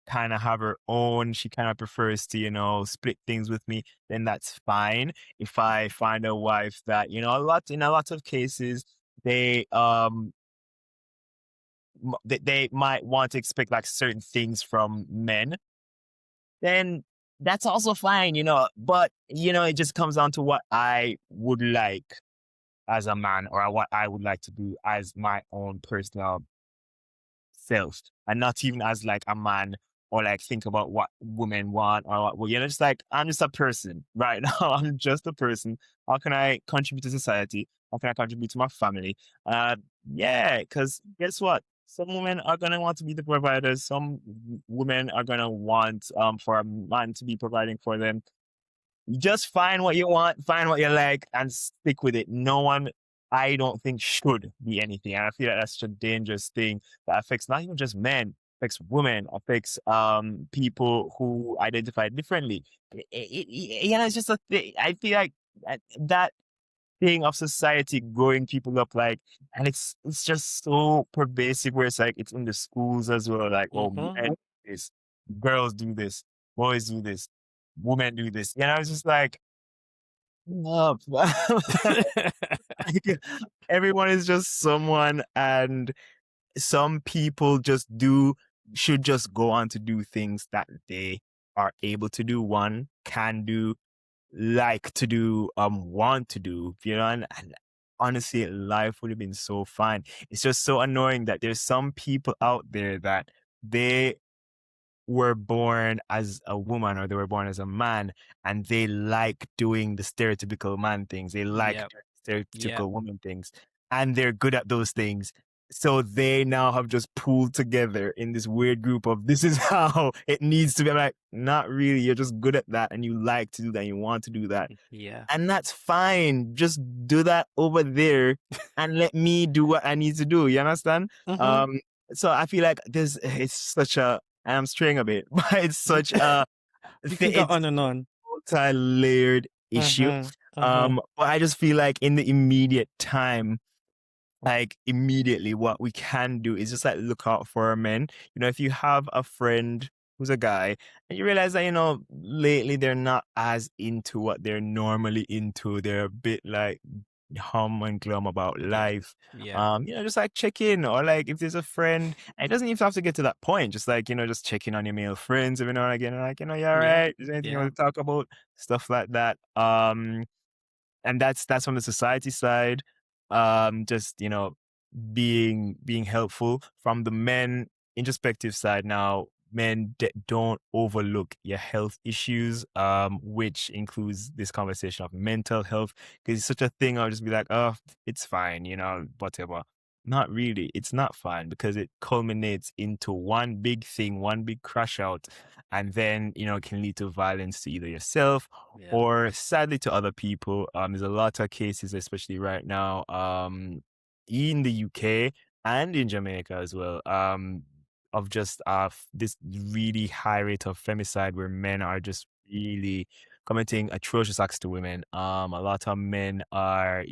kind of have her own, she kind of prefers to split things with me, then that's fine. If I find a wife that in a lot of cases, they they might want to expect like certain things from men, then that's also fine, but it just comes down to what I would like as a man, or what I would like to do as my own personal self, and not even as like a man, or like think about what women want, or what, well, just like, I'm just a person right now. I'm just a person. How can I contribute to society? How can I contribute to my family? Yeah, because guess what? Some women are gonna want to be the providers. Some women are gonna want for a man to be providing for them. You just find what you want, find what you like, and stick with it. No one, I don't think, should be anything. And I feel like that's such a dangerous thing that affects not even just men, affects women, affects people who identify differently. It's just a thing. I feel like that thing of society growing people up, like, and it's just so pervasive, where it's like it's in the schools as well, like, oh, Mhm. men do this, girls do this, boys do this, women do this, it's just like, up. Like, everyone is just someone, and some people just do should just go on to do things that they are able to do, one, can do, like to do, want to do, and honestly, life would have been so fun. It's just so annoying that there's some people out there that they were born as a woman or they were born as a man and they like doing the stereotypical man things. They like Yep. doing Yep. stereotypical woman things and they're good at those things. So they now have just pooled together in this weird group of this is how it needs to be. I'm like, not really. You're just good at that and you like to do that. And you want to do that. Yeah. And that's fine. Just do that over there and let me do what I need to do. You understand? Mm-hmm. Um, so I feel like it's such a, and I'm straying a bit, but it's such a, We can go it's on and on. multi-layered issue. Mm-hmm. Mm-hmm. But I just feel like in the immediate time, like immediately what we can do is just like look out for our men. If you have a friend who's a guy and you realize that, lately they're not as into what they're normally into, they're a bit like hum and glum about Yeah. life. Yeah. Just like check in, or like if there's a friend, and it doesn't even have to get to that point, just like, just check in on your male friends every now and again, and like, you all Yeah. right? Is there anything you Yeah. want to talk about? Stuff like that. And that's from the society side. Just being helpful. From the men introspective side, now men don't overlook your health issues, which includes this conversation of mental health, because it's such a thing. I'll just be like, oh, it's fine, whatever. Not really. It's not fine, because it culminates into one big thing, one big crash out, and then it can lead to violence to either yourself Yeah. or sadly to other people. There's a lot of cases, especially right now, in the UK and in Jamaica as well, of just this really high rate of femicide where men are just really committing atrocious acts to women. A lot of men are,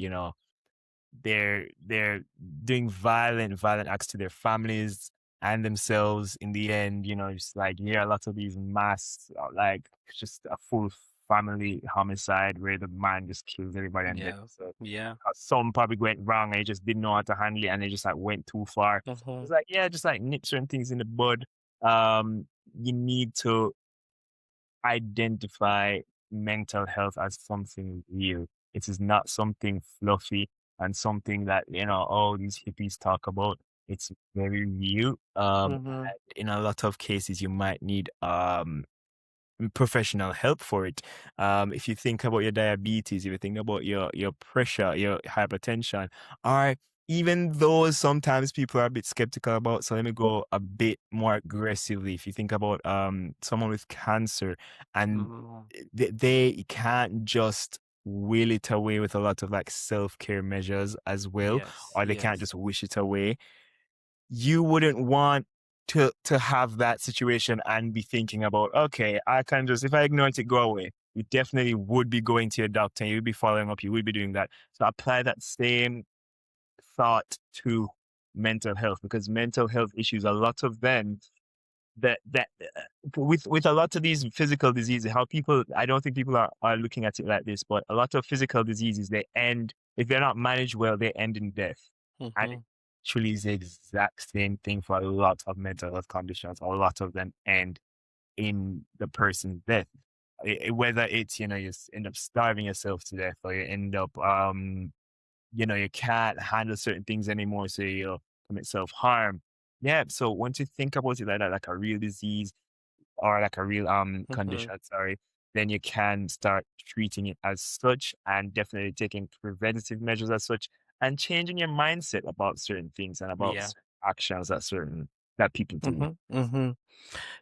they're doing violent acts to their families and themselves in the end. Just like, yeah, lots of these mass, like just a full family homicide where the man just kills everybody and then Yeah. so Yeah. some probably went wrong and he just didn't know how to handle it and they just like went too far. Mm-hmm. It's like, yeah, just like nip certain things in the bud. You need to identify mental health as something real. It is not something fluffy and something that, all these hippies talk about. It's very real. Mm-hmm. And in a lot of cases, you might need professional help for it. If you think about your diabetes, if you think about your pressure, your hypertension, or even though sometimes people are a bit skeptical about, so let me go a bit more aggressively. If you think about someone with cancer and Mm-hmm. they can't just will it away with a lot of like self-care measures as well, Yes. or they can't Yes. just wish it away. You wouldn't want to have that situation and be thinking about, okay, I can just, if I ignore it go away. You definitely would be going to your doctor, you would be following up, you would be doing that. So apply that same thought to mental health, because mental health issues, a lot of them, that with a lot of these physical diseases, how people, I don't think people are looking at it like this, but a lot of physical diseases, they end, if they're not managed well, they end in death. And Mm-hmm. it actually is the exact same thing for a lot of mental health conditions. A lot of them end in the person's death. Whether it's, end up starving yourself to death, or you end up, you can't handle certain things anymore, so you commit self-harm. Yeah, so once you think about it like that, like a real disease or like a real Mm-hmm. condition, sorry, then you can start treating it as such and definitely taking preventative measures as such and changing your mindset about certain things and about Yeah. certain actions that people do. Mm-hmm. Mm-hmm.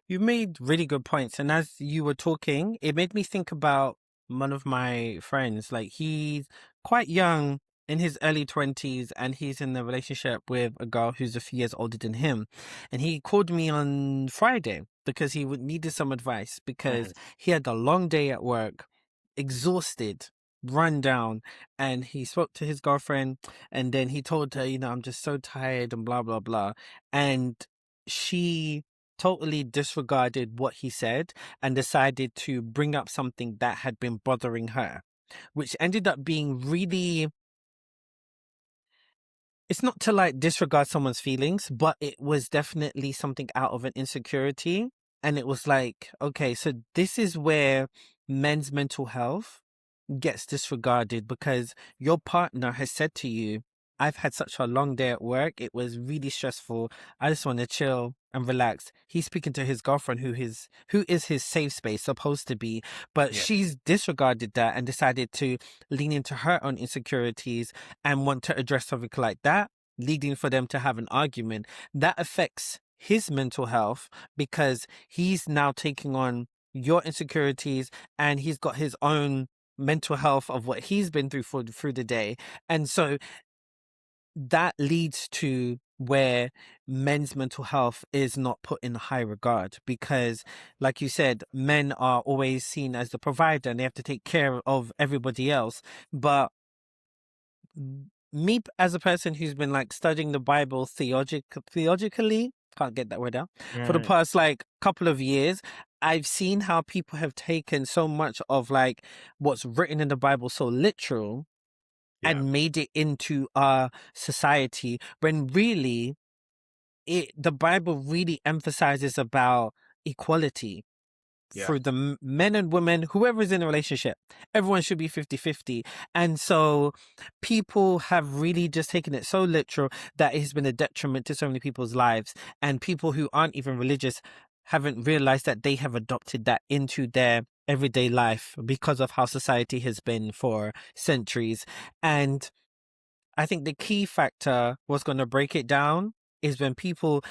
You made really good points. And as you were talking, it made me think about one of my friends. Like, he's quite young, in his early 20s, and he's in a relationship with a girl who's a few years older than him. And he called me on Friday because he needed some advice Mhm. because he had a long day at work, exhausted, run down, and he spoke to his girlfriend, and then he told her, I'm just so tired and blah blah blah. And she totally disregarded what he said and decided to bring up something that had been bothering her, which ended up being really it's not to like disregard someone's feelings, but it was definitely something out of an insecurity. And it was like, okay, so this is where men's mental health gets disregarded because your partner has said to you, I've had such a long day at work. It was really stressful. I just want to chill and relax. He's speaking to his girlfriend who is his safe space supposed to be, but Yeah. she's disregarded that and decided to lean into her own insecurities and want to address something like that, leading for them to have an argument. That affects his mental health because he's now taking on your insecurities and he's got his own mental health of what he's been through the day. And so that leads to where men's mental health is not put in high regard because, like you said, men are always seen as the provider and they have to take care of everybody else. But me as a person who's been like studying the Bible theologically, can't get that word out, for the Right. past like couple of years, I've seen how people have taken so much of like what's written in the Bible so literal Yeah. and made it into our society when really the Bible really emphasizes about equality Yeah. for the men and women, whoever is in a relationship. Everyone should be 50-50. And so people have really just taken it so literal that it has been a detriment to so many people's lives. And people who aren't even religious haven't realized that they have adopted that into their everyday life because of how society has been for centuries. And I think the key factor was going to break it down is when people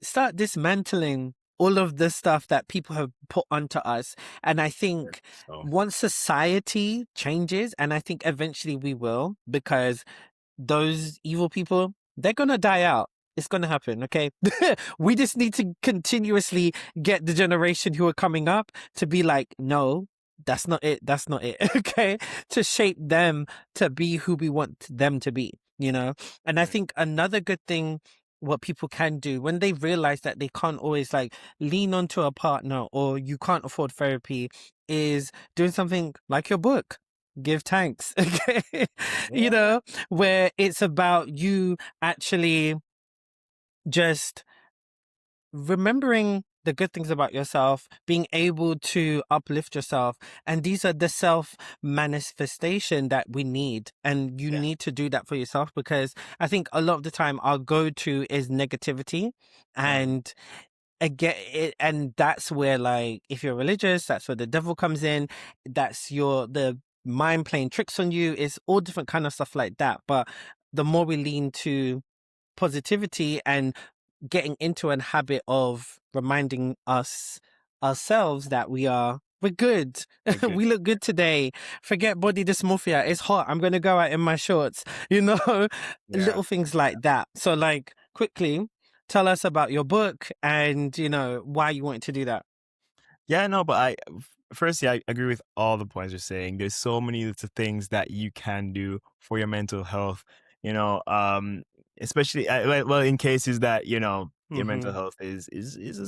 start dismantling all of the stuff that people have put onto us. And I think So once society changes, and I think eventually we will, because those evil people, they're going to die out. It's going to happen, okay? We just need to continuously get the generation who are coming up to be like, no, that's not it. That's not it, okay? To shape them to be who we want them to be, you know? And I right. think another good thing what people can do when they realize that they can't always like lean onto a partner or you can't afford therapy is doing something like your book. Give thanks, okay? You Yeah. know, where it's about you actually just remembering the good things about yourself, being able to uplift yourself. And these are the self manifestation that we need. And you Yeah. need to do that for yourself because I think a lot of the time our go to is negativity. Right. And again, and that's where, like, if you're religious, that's where the devil comes in. That's the mind playing tricks on you. It's all different kind of stuff like that. But the more we lean to positivity and getting into a habit of reminding ourselves that we're good. We're good. We look good today. Forget body dysmorphia. It's hot. I'm going to go out in my shorts, you know, Yeah. little things like that. So like quickly tell us about your book and, you know, why you wanted to do that. Yeah, no, but firstly, I agree with all the points you're saying. There's so many little things that you can do for your mental health, you know, especially well, in cases that, you know, your mental Mm-hmm. health is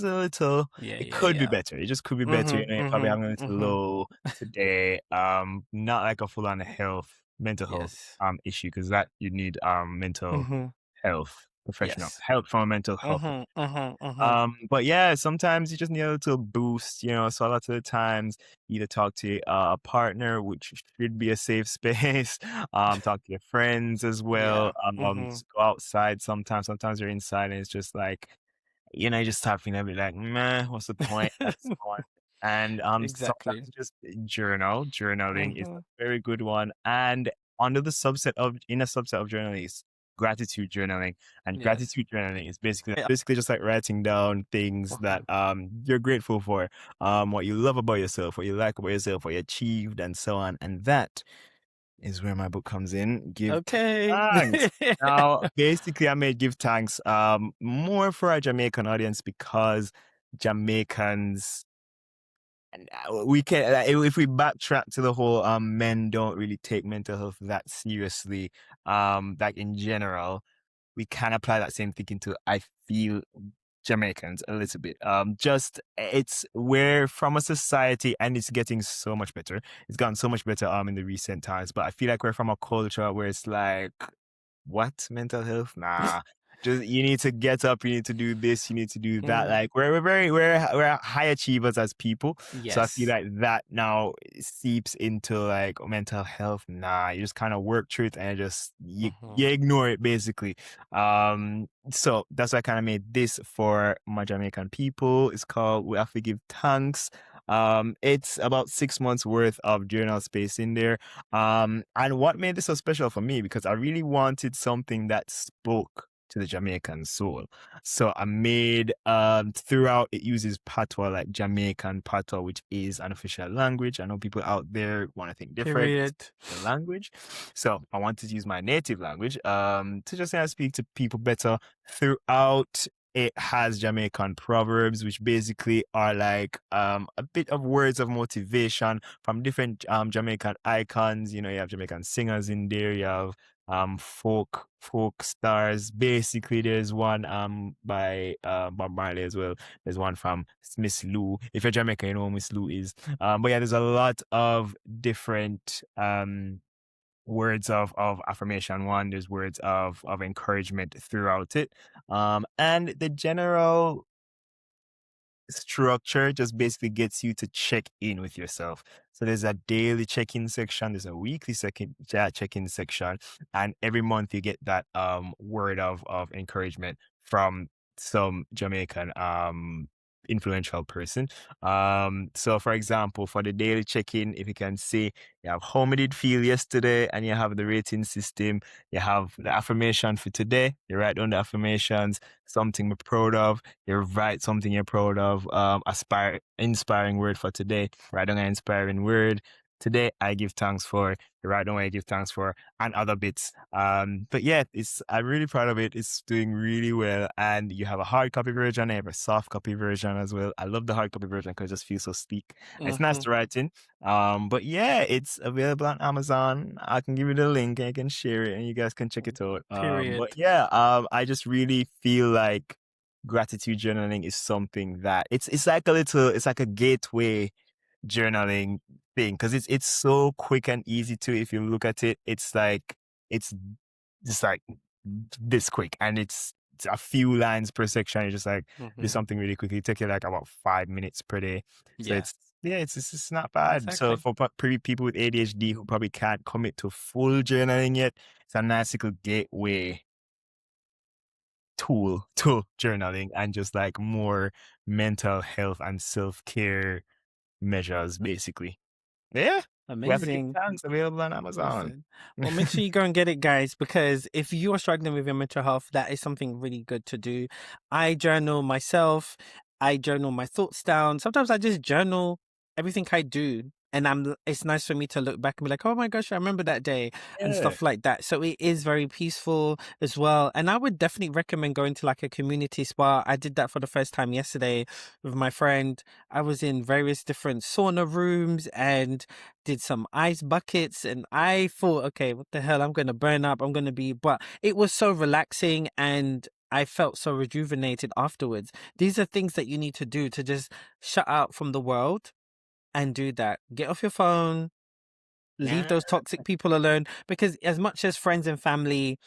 a little, Yeah, it yeah, could be yeah. better. It just could be better. You know, Mm-hmm. you're probably having a Mm-hmm. little Mm-hmm. low today. Not like a full on mental health Yes. issue, because that you need mental Mm-hmm. health professional Yes. help from a mental health. Mm-hmm. Mm-hmm. Mm-hmm. But yeah, sometimes you just need a little boost, you know. So a lot of the times, you either talk to a partner, which should be a safe space. Talk to your friends as well. Yeah. Mm-hmm. Just go outside sometimes. Sometimes you're inside and it's just like, you know, you just start feeling a bit like, meh, what's the point at this point? And sometimes Exactly. just journal. Journaling is a Mm-hmm. very good one. And in a subset of journaling is gratitude journaling. And Yes. gratitude journaling is Yeah. basically just like writing down things that Mhm. you're grateful for, what you love about yourself, what you like about yourself, what you achieved, and so on. And that is where my book comes in. Give Okay. thanks. Now, basically, I made Give Thanks more for a Jamaican audience because Jamaicans, and we can, if we backtrack to the whole men don't really take mental health that seriously, like in general, we can apply that same thinking to, I feel, Jamaicans a little bit. Just it's we're from a society and it's getting so much better. It's gotten so much better in the recent times, but I feel like we're from a culture where it's like what mental health? Nah. Just you need to get up, you need to do this, you need to do that. Like we're high achievers as people. So I feel Yes. like that now seeps into like mental health. Nah, you just kind of work through it and just you ignore it basically. So that's why I kind of made this for my Jamaican people. It's called We Have to Give Thanks. It's about 6 months worth of journal space in there. And what made this so special for me, because I really wanted something that spoke to the Jamaican soul. So I made throughout it uses patois, like Jamaican patois, which is an official language. I know people out there want to think different. It's Period. the language. So I wanted to use my native language to just speak to people better. Throughout it has Jamaican proverbs, which basically are like a bit of words of motivation from different Jamaican icons. You know, you have Jamaican singers in there, you have folk stars. Basically, there's one by Bob Marley as well. There's one from Miss Lou. If you're Jamaican, you know who Miss Lou is. But yeah, there's a lot of different words of affirmation. One, there's words of encouragement throughout it. And the general structure just basically gets you to check in with yourself. So there's a daily check-in section, there's a weekly check-in section, and every month you get that word of encouragement from some Jamaican influential person. So for example, for the daily check-in, if you can say you have how me did feel yesterday, and you have the rating system, you have the affirmation for today, you write down the affirmations, something we're proud of, you write something you're proud of, inspiring word for today, write down an inspiring word. Today I give thanks for, you write down what I give thanks for, and other bits. But yeah, I'm really proud of it. It's doing really well. And you have a hard copy version, I have a soft copy version as well. I love the hard copy version because it just feels so sleek. And it's nice Mm-hmm. to write in. But yeah, it's available on Amazon. I can give you the link, I can share it, and you guys can check it out. But Period. yeah, I just really feel like gratitude journaling is something that it's like a gateway journaling thing, because it's so quick and easy to, if you look at it, it's just like this quick, and it's a few lines per section. You just like do Mm-hmm. something really quickly. It take you like about 5 minutes per day. So Yeah. it's not bad. So Exactly. for people with ADHD who probably can't commit to full journaling yet, it's a nice little gateway tool to journaling and just like more mental health and self-care measures basically. Yeah, we have to give Amazing. thanks, available on Amazon. Listen. Well, make sure you go and get it, guys, because if you are struggling with your mental health, that is something really good to do. I journal myself. I journal my thoughts down. Sometimes I just journal everything I do. And it's nice for me to look back and be like, oh my gosh, I remember that day and Yeah. stuff like that. So it is very peaceful as well. And I would definitely recommend going to like a community spa. I did that for the first time yesterday with my friend. I was in various different sauna rooms and did some ice buckets, and I thought, okay, what the hell, I'm going to burn up, but it was so relaxing and I felt so rejuvenated afterwards. These are things that you need to do to just shut out from the world and do that. Get off your phone, leave Yeah. those toxic people alone, because as much as friends and family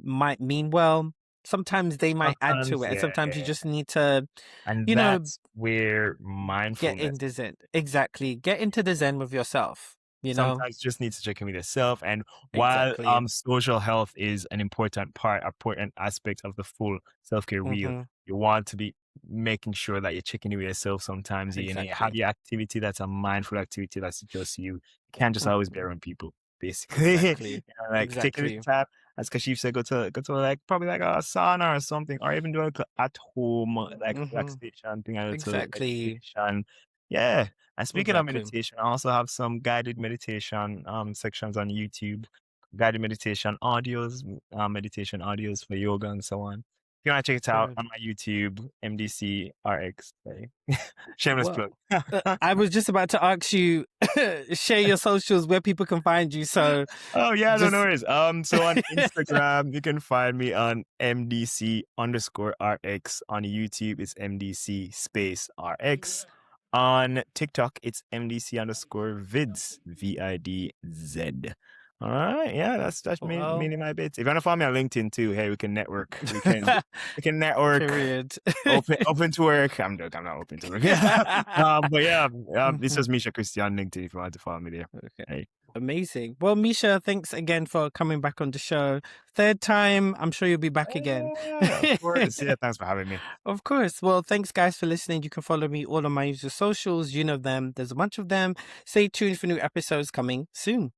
might mean well, sometimes they might add to Sometimes, it, and yeah, sometimes you yeah. just need to, And you know, that's where get mindfulness, into zen. Exactly. Get into the zen with yourself, you know? sometimes you just need to check in with yourself. And while Exactly. social health is an important part, important aspect of the full self-care wheel, Mm-hmm. you want to be making sure that you're checking in with yourself sometimes. You know, you have Exactly. your activity that's a mindful activity that's just you. You can't just always be Mhm. around people, basically. Exactly. Like take a little Exactly. time, as Kashif said, go to like probably like a sauna or something, or even do like a at home like Mhm. relaxation thing, a little Exactly. meditation. Yeah. And speaking of Exactly. meditation, I also have some guided meditation sections on YouTube, guided meditation audios for yoga and so on. If you want to check it out Word. on my YouTube, MDC RX. Shameless Well, plug. I was just about to ask you, share your socials where people can find you. So Oh yeah, no just worries. So on Instagram, you can find me on MDC_RX. On YouTube, it's MDC space RX. On TikTok, it's MDC_vids, VIDZ. All right, yeah, that's Well, mainly my bits. If you want to follow me on LinkedIn too, hey, we can network. We can network. period. Open to work. I'm joking. I'm not open to work. But yeah, this Mhm. is Mischa Christie on LinkedIn. If you want to follow me there, Okay. hey. Amazing. Well, Misha, thanks again for coming back on the show. Third time, I'm sure you'll be back again. Of course. Yeah, thanks for having me. Of course. Well, thanks guys for listening. You can follow me all on my usual socials. You know them. There's a bunch of them. Stay tuned for new episodes coming soon.